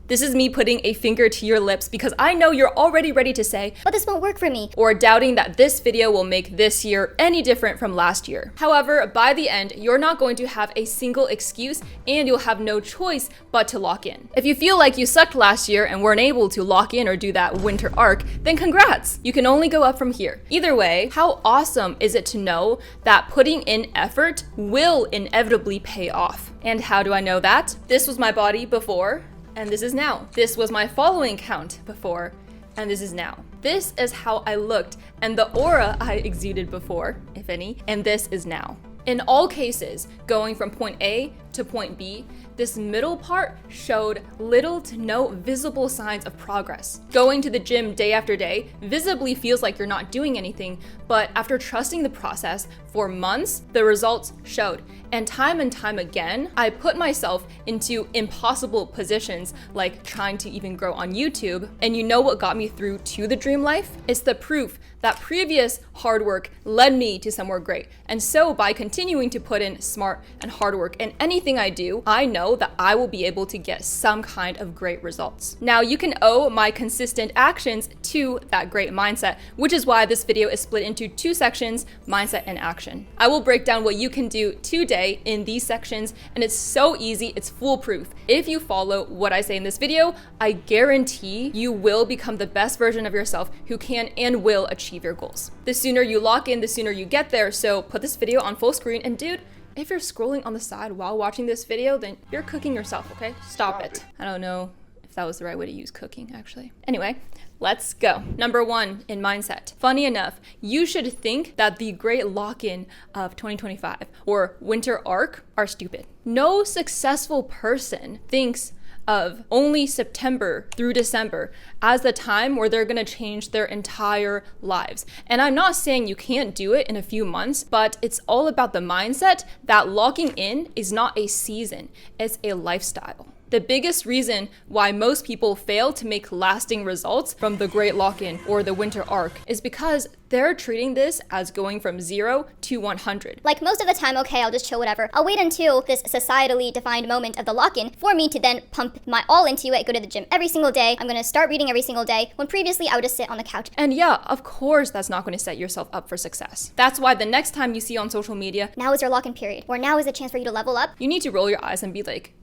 This is me putting a finger to your lips because I know you're already ready to say, but this won't work for me, or doubting that this video will make this year any different from last year. However, by the end, you're not going to have a single excuse and you'll have no choice but to lock in. If you feel like you sucked last year and weren't able to lock in or do that winter arc, then congrats! You can only go up from here. Either way, how awesome is it to know that putting in effort will inevitably pay off? And how do I know that? This was my body before, and this is now. This was my following count before, and this is now. This is how I looked and the aura I exuded before, if any, and this is now. In all cases, going from point A to point B, this middle part showed little to no visible signs of progress. Going to the gym day after day visibly feels like you're not doing anything, but after trusting the process for months, the results showed. And time again, I put myself into impossible positions, like trying to even grow on YouTube. And you know what got me through to the dream life? It's the proof that previous hard work led me to somewhere great. And so by continuing to put in smart and hard work in anything I do, I know that I will be able to get some kind of great results. Now you can owe my consistent actions to that great mindset, which is why this video is split into two sections, mindset and action. I will break down what you can do today in these sections, and it's so easy, it's foolproof. If you follow what I say in this video, I guarantee you will become the best version of yourself who can and will achieve your goals. The sooner you lock in, the sooner you get there. So put this video on full screen, and dude, if you're scrolling on the side while watching this video, then you're cooking yourself, okay? Stop it. I don't know if that was the right way to use cooking, actually. Anyway, let's go. Number one in mindset. Funny enough, you should think that the great lock-in of 2025 or winter arc are stupid. No successful person thinks of only September through December as the time where they're gonna change their entire lives. And I'm not saying you can't do it in a few months, but it's all about the mindset that locking in is not a season, it's a lifestyle. The biggest reason why most people fail to make lasting results from the great lock-in or the winter arc is because they're treating this as going from 0 to 100. Like most of the time, okay, I'll just chill, whatever. I'll wait until this societally defined moment of the lock-in for me to then pump my all into it, go to the gym every single day. I'm gonna start reading every single day, when previously I would just sit on the couch. And yeah, of course that's not gonna set yourself up for success. That's why the next time you see on social media, now is your lock-in period, or now is a chance for you to level up, you need to roll your eyes and be like,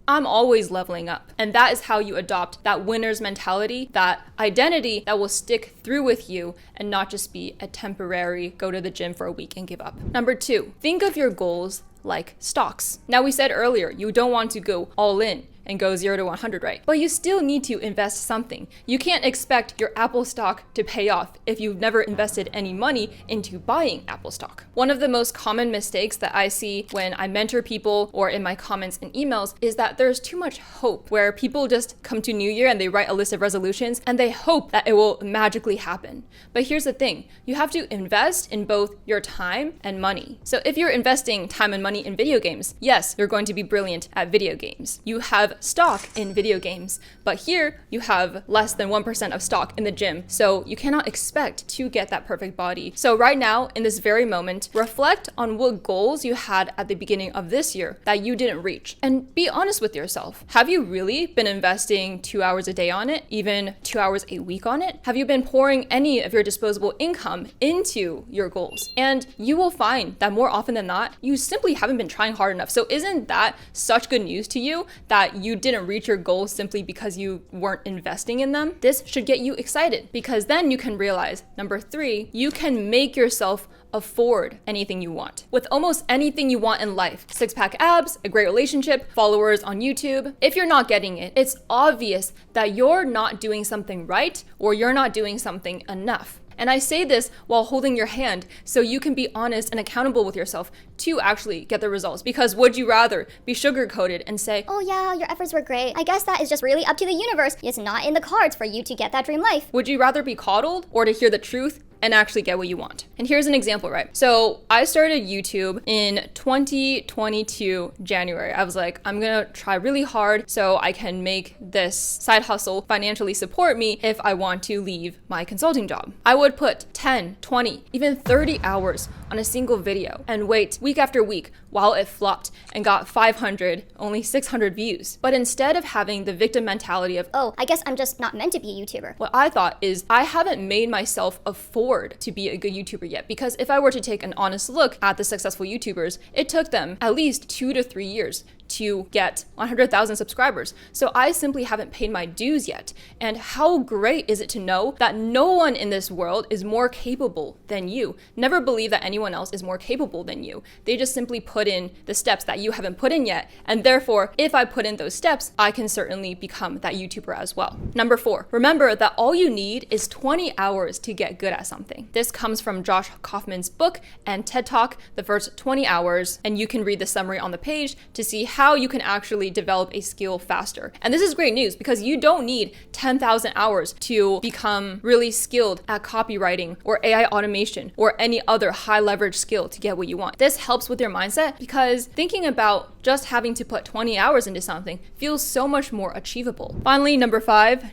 I'm always leveling up. And that is how you adopt that winner's mentality, that identity that will stick through with you and not just be a temporary go to the gym for a week and give up. Number two, think of your goals like stocks. Now we said earlier, you don't want to go all in and go 0 to 100, right? But you still need to invest something. You can't expect your Apple stock to pay off if you've never invested any money into buying Apple stock. One of the most common mistakes that I see when I mentor people or in my comments and emails is that there's too much hope, where people just come to New Year and they write a list of resolutions and they hope that it will magically happen. But here's the thing, you have to invest in both your time and money. So if you're investing time and money in video games, yes, you're going to be brilliant at video games. You have stock in video games, but here you have less than 1% of stock in the gym, so you cannot expect to get that perfect body. So right now, in this very moment, reflect on what goals you had at the beginning of this year that you didn't reach, and be honest with yourself. Have you really been investing 2 hours a day on it, even 2 hours a week on it? Have you been pouring any of your disposable income into your goals? And you will find that more often than not, you simply haven't been trying hard enough. So isn't that such good news to you that you didn't reach your goals simply because you weren't investing in them? This should get you excited, because then you can realize, number three, you can make yourself afford anything you want. With almost anything you want in life, six-pack abs, a great relationship, followers on YouTube, if you're not getting it, it's obvious that you're not doing something right or you're not doing something enough. And I say this while holding your hand so you can be honest and accountable with yourself to actually get the results. Because would you rather be sugar-coated and say, oh yeah, your efforts were great, I guess that is just really up to the universe, it's not in the cards for you to get that dream life? Would you rather be coddled or to hear the truth and actually get what you want. And here's an example, right? So I started YouTube in 2022 January. I was like, I'm gonna try really hard so I can make this side hustle financially support me if I want to leave my consulting job. I would put 10, 20, even 30 hours on a single video and wait week after week while it flopped and got 500, only 600 views. But instead of having the victim mentality of, oh, I guess I'm just not meant to be a YouTuber. What I thought is I haven't made myself afford to be a good YouTuber yet, because if I were to take an honest look at the successful YouTubers, it took them at least 2 to 3 years to get 100,000 subscribers. So I simply haven't paid my dues yet. And how great is it to know that no one in this world is more capable than you? Never believe that anyone else is more capable than you. They just simply put in the steps that you haven't put in yet. And therefore, if I put in those steps, I can certainly become that YouTuber as well. Number 4, remember that all you need is 20 hours to get good at something. This comes from Josh Kaufman's book and TED Talk, the first 20 hours. And you can read the summary on the page to see how you can actually develop a skill faster. And this is great news because you don't need 10,000 hours to become really skilled at copywriting or AI automation or any other high leverage skill to get what you want. This helps with your mindset because thinking about just having to put 20 hours into something feels so much more achievable. Finally, number 5,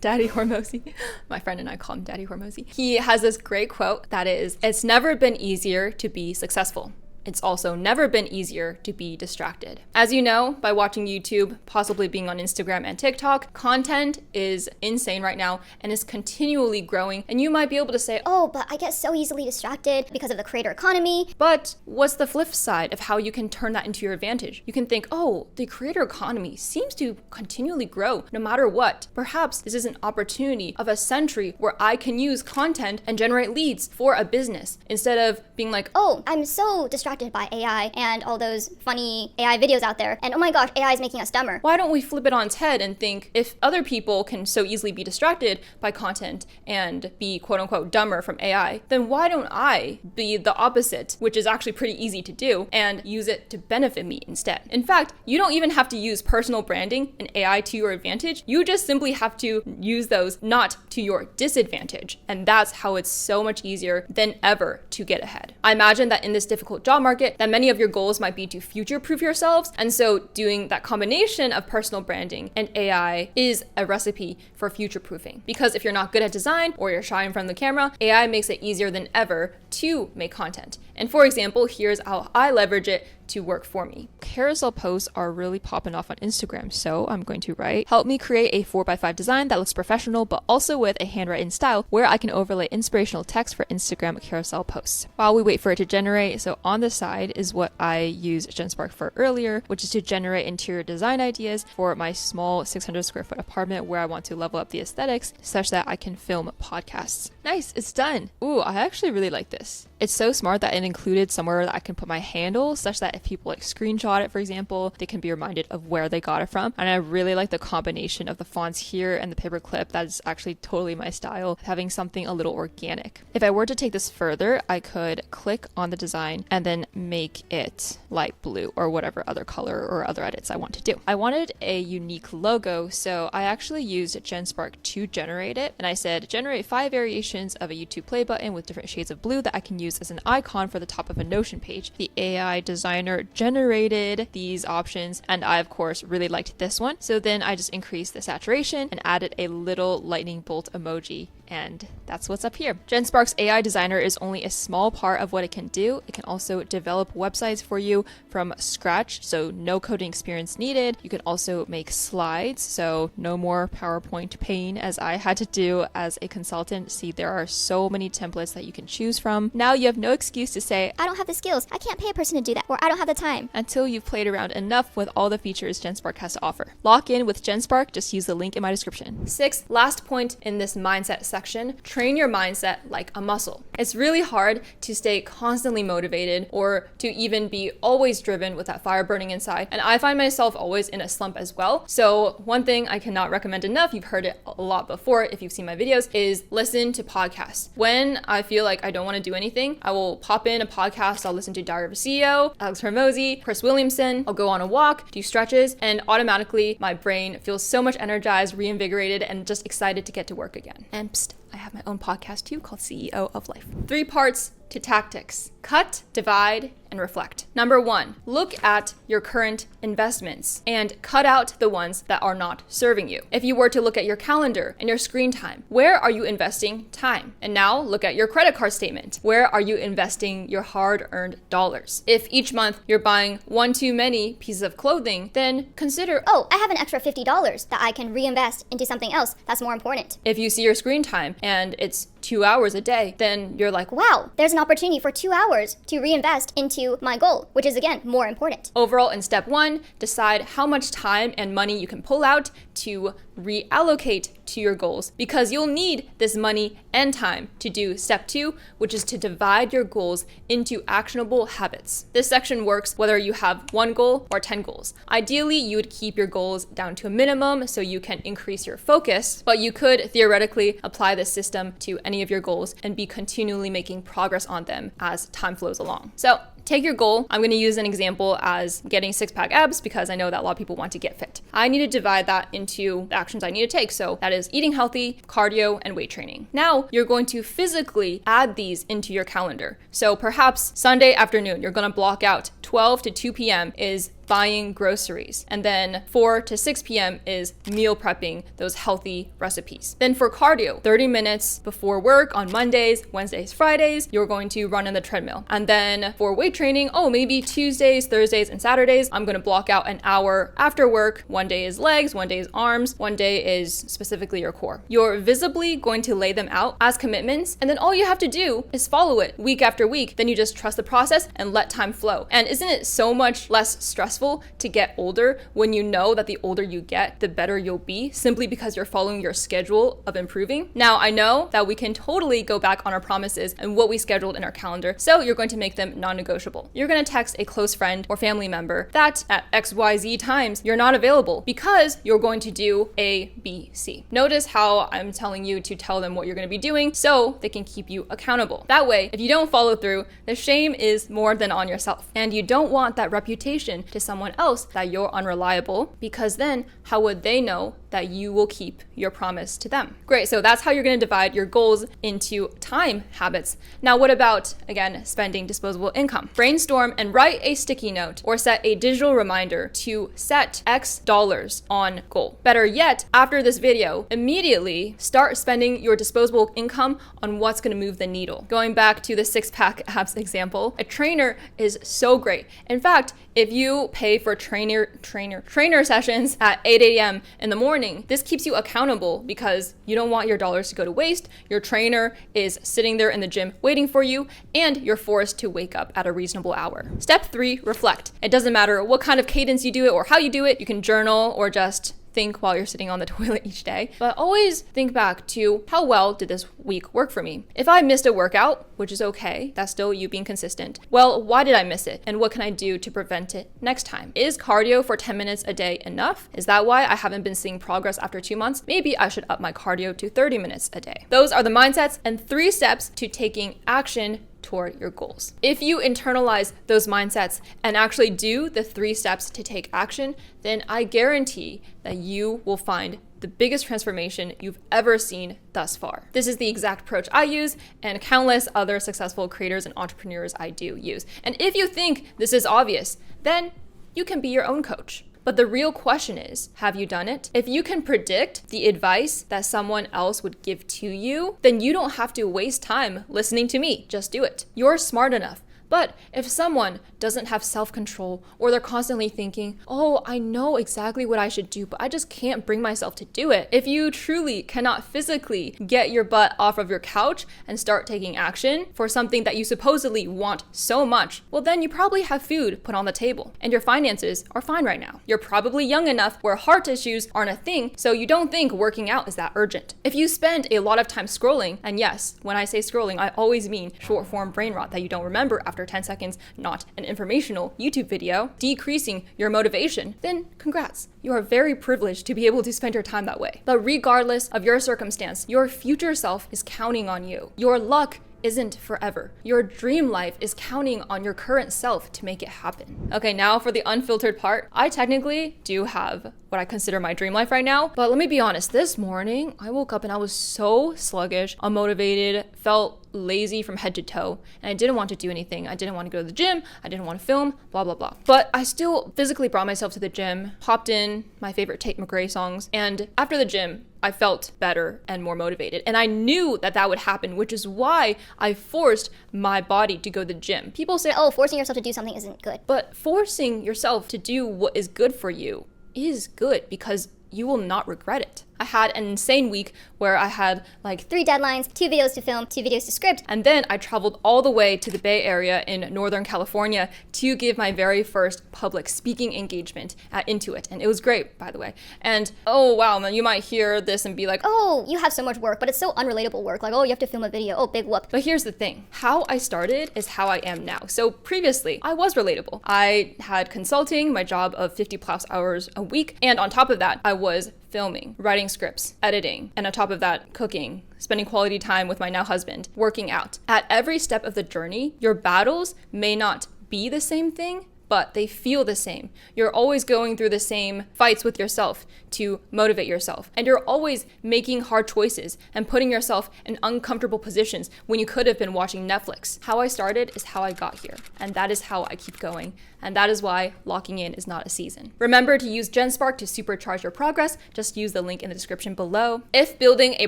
Daddy Hormozy. My friend and I call him Daddy Hormozy. He has this great quote that is, "It's never been easier to be successful. It's also never been easier to be distracted." As you know, by watching YouTube, possibly being on Instagram and TikTok, content is insane right now and is continually growing. And you might be able to say, oh, but I get so easily distracted because of the creator economy. But what's the flip side of how you can turn that into your advantage? You can think, oh, the creator economy seems to continually grow no matter what. Perhaps this is an opportunity of a century where I can use content and generate leads for a business instead of being like, oh, I'm so distracted by AI and all those funny AI videos out there. And oh my gosh, AI is making us dumber. Why don't we flip it on its head and think, if other people can so easily be distracted by content and be quote unquote dumber from AI, then why don't I be the opposite, which is actually pretty easy to do, and use it to benefit me instead? In fact, you don't even have to use personal branding and AI to your advantage. You just simply have to use those not to your disadvantage. And that's how it's so much easier than ever to get ahead. I imagine that in this difficult job market, that many of your goals might be to future-proof yourselves. And so doing that combination of personal branding and AI is a recipe for future-proofing. Because if you're not good at design or you're shy in front of the camera, AI makes it easier than ever to make content. And for example, here's how I leverage it to work for me. Carousel posts are really popping off on Instagram, so I'm going to write, help me create a 4x5 design that looks professional, but also with a handwritten style where I can overlay inspirational text for Instagram carousel posts. While we wait for it to generate, so on the side is what I used GenSpark for earlier, which is to generate interior design ideas for my small 600 square foot apartment where I want to level up the aesthetics such that I can film podcasts. Nice, it's done. Ooh, I actually really like this. It's so smart that it included somewhere that I can put my handle such that if people like screenshot it, for example, they can be reminded of where they got it from. And I really like the combination of the fonts here and the paperclip. That is actually totally my style, having something a little organic. If I were to take this further, I could click on the design and then make it light blue or whatever other color or other edits I want to do. I wanted a unique logo, so I actually used GenSpark to generate it. And I said, generate 5 variations of a YouTube play button with different shades of blue that I can use as an icon for the top of a Notion page. The AI designer generated these options, and I of course really liked this one. So then I just increased the saturation and added a little lightning bolt emoji, and that's what's up here. GenSpark's AI designer is only a small part of what it can do. It can also develop websites for you from scratch, so no coding experience needed. You can also make slides, so no more PowerPoint pain as I had to do as a consultant. See, there are so many templates that you can choose from. Now you have no excuse to say, I don't have the skills, I can't pay a person to do that, or I don't have the time, until you've played around enough with all the features GenSpark has to offer. Lock in with GenSpark, just use the link in my description. 6th, last point in this mindset section, train your mindset like a muscle. It's really hard to stay constantly motivated or to even be always driven with that fire burning inside. And I find myself always in a slump as well. So one thing I cannot recommend enough, you've heard it a lot before if you've seen my videos, is listen to podcasts. When I feel like I don't want to do anything, I will pop in a podcast. I'll listen to Diary of a CEO, Alex Hormozy, Chris Williamson. I'll go on a walk, do stretches, and automatically my brain feels so much energized, reinvigorated, and just excited to get to work again. And psst, I have my own podcast too called CEO of Life. 3 parts to tactics: cut, divide, and reflect. Number 1, look at your current investments and cut out the ones that are not serving you. If you were to look at your calendar and your screen time, where are you investing time? And now look at your credit card statement. Where are you investing your hard-earned dollars? If each month you're buying one too many pieces of clothing, then consider, oh, I have an extra $50 that I can reinvest into something else that's more important. If you see your screen time and it's 2 hours a day, then you're like, wow, there's an opportunity for 2 hours to reinvest into my goal, which is again more important. Overall, in step 1, decide how much time and money you can pull out to reallocate to your goals, because you'll need this money and time to do step 2, which is to divide your goals into actionable habits. This section works whether you have 1 goal or 10 goals. Ideally, you would keep your goals down to a minimum so you can increase your focus, but you could theoretically apply this system to any of your goals and be continually making progress on them as time flows along. So take your goal. I'm going to use an example as getting 6-pack abs because I know that a lot of people want to get fit. I need to divide that into the actions I need to take. So that is eating healthy, cardio, and weight training. Now you're going to physically add these into your calendar. So perhaps Sunday afternoon, you're going to block out 12 to 2 p.m. is buying groceries. And then 4 to 6 p.m. is meal prepping those healthy recipes. Then for cardio, 30 minutes before work on Mondays, Wednesdays, Fridays, you're going to run on the treadmill. And then for weight training, maybe Tuesdays, Thursdays, and Saturdays, I'm going to block out an hour after work. One day is legs, one day is arms, one day is specifically your core. You're visibly going to lay them out as commitments, and then all you have to do is follow it week after week. Then you just trust the process and let time flow. And isn't it so much less stressful to get older when you know that the older you get, the better you'll be, simply because you're following your schedule of improving? Now, I know that we can totally go back on our promises and what we scheduled in our calendar, so you're going to make them non-negotiable. You're going to text a close friend or family member that at XYZ times you're not available because you're going to do A, B, C. Notice how I'm telling you to tell them what you're going to be doing so they can keep you accountable. That way, if you don't follow through, the shame is more than on yourself, and you don't want that reputation to someone else that you're unreliable, because then how would they know that you will keep your promise to them? Great, so that's how you're going to divide your goals into time habits. Now, what about, again, spending disposable income? Brainstorm and write a sticky note or set a digital reminder to set X dollars on goal. Better yet, after this video, immediately start spending your disposable income on what's going to move the needle. Going back to the 6-pack abs example, a trainer is so great. In fact, if you pay for trainer sessions at 8 a.m. in the morning, this keeps you accountable because you don't want your dollars to go to waste. Your trainer is sitting there in the gym waiting for you, and you're forced to wake up at a reasonable hour. Step 3, reflect. It doesn't matter what kind of cadence you do it or how you do it. You can journal or just think while you're sitting on the toilet each day, but always think back to how well did this week work for me. If I missed a workout, which is okay, that's still you being consistent. Well, why did I miss it? And what can I do to prevent it next time? Is cardio for 10 minutes a day enough? Is that why I haven't been seeing progress after 2 months? Maybe I should up my cardio to 30 minutes a day. Those are the mindsets and 3 steps to taking action toward your goals. If you internalize those mindsets and actually do the 3 steps to take action, then I guarantee that you will find the biggest transformation you've ever seen thus far. This is the exact approach I use and countless other successful creators and entrepreneurs I do use. And if you think this is obvious, then you can be your own coach. But the real question is, have you done it? If you can predict the advice that someone else would give to you, then you don't have to waste time listening to me. Just do it. You're smart enough. But if someone doesn't have self-control, or they're constantly thinking, oh, I know exactly what I should do, but I just can't bring myself to do it. If you truly cannot physically get your butt off of your couch and start taking action for something that you supposedly want so much, well, then you probably have food put on the table and your finances are fine right now. You're probably young enough where heart issues aren't a thing, so you don't think working out is that urgent. If you spend a lot of time scrolling, and yes, when I say scrolling, I always mean short form brain rot that you don't remember after 10 seconds, not an informational YouTube video, decreasing your motivation, then congrats. You are very privileged to be able to spend your time that way. But regardless of your circumstance, your future self is counting on you. Your luck isn't forever. Your dream life is counting on your current self to make it happen. Okay, now for the unfiltered part. I technically do have what I consider my dream life right now, but let me be honest, this morning I woke up and I was so sluggish, unmotivated, felt lazy from head to toe, and I didn't want to do anything. I didn't want to go to the gym, I didn't want to film, blah blah blah. But I still physically brought myself to the gym, popped in my favorite Tate McRae songs, and after the gym I felt better and more motivated. And I knew that that would happen, which is why I forced my body to go to the gym. People say, oh, forcing yourself to do something isn't good. But forcing yourself to do what is good for you is good, because you will not regret it. I had an insane week where I had like 3 deadlines, 2 videos to film, 2 videos to script. And then I traveled all the way to the Bay Area in Northern California to give my very first public speaking engagement at Intuit. And it was great, by the way. And oh wow, man, you might hear this and be like, oh, you have so much work, but it's so unrelatable work. Like, oh, you have to film a video. Oh, big whoop. But here's the thing. How I started is how I am now. So previously, I was relatable. I had consulting, my job of 50 plus hours a week. And on top of that, I was filming, writing scripts, editing, and on top of that, cooking, spending quality time with my now husband, working out. At every step of the journey, your battles may not be the same thing, but they feel the same. You're always going through the same fights with yourself to motivate yourself. And you're always making hard choices and putting yourself in uncomfortable positions when you could have been watching Netflix. How I started is how I got here. And that is how I keep going. And that is why locking in is not a season. Remember to use GenSpark to supercharge your progress. Just use the link in the description below. If building a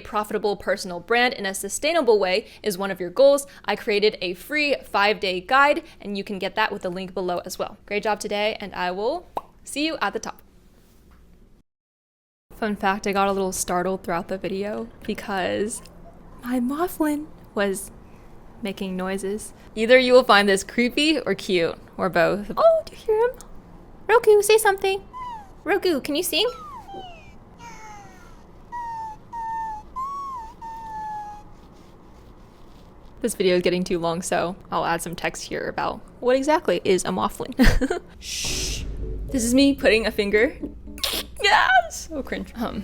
profitable personal brand in a sustainable way is one of your goals, I created a free 5-day guide, and you can get that with the link below as well. Great job today, and I will see you at the top. Fun fact, I got a little startled throughout the video because my Mothman was making noises. Either you will find this creepy or cute, or both. Oh, do you hear him? Roku, say something. Roku, can you sing? This video is getting too long, so I'll add some text here about what exactly is a Mothman. Shh. This is me putting a finger. Yeah, so cringe. Gotta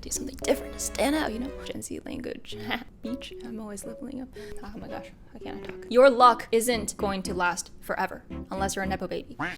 do something different to stand out, you know? Gen Z language. Beach. I'm always leveling up. Oh my gosh, I can't talk. Your luck isn't going to last forever, unless you're a Nepo baby.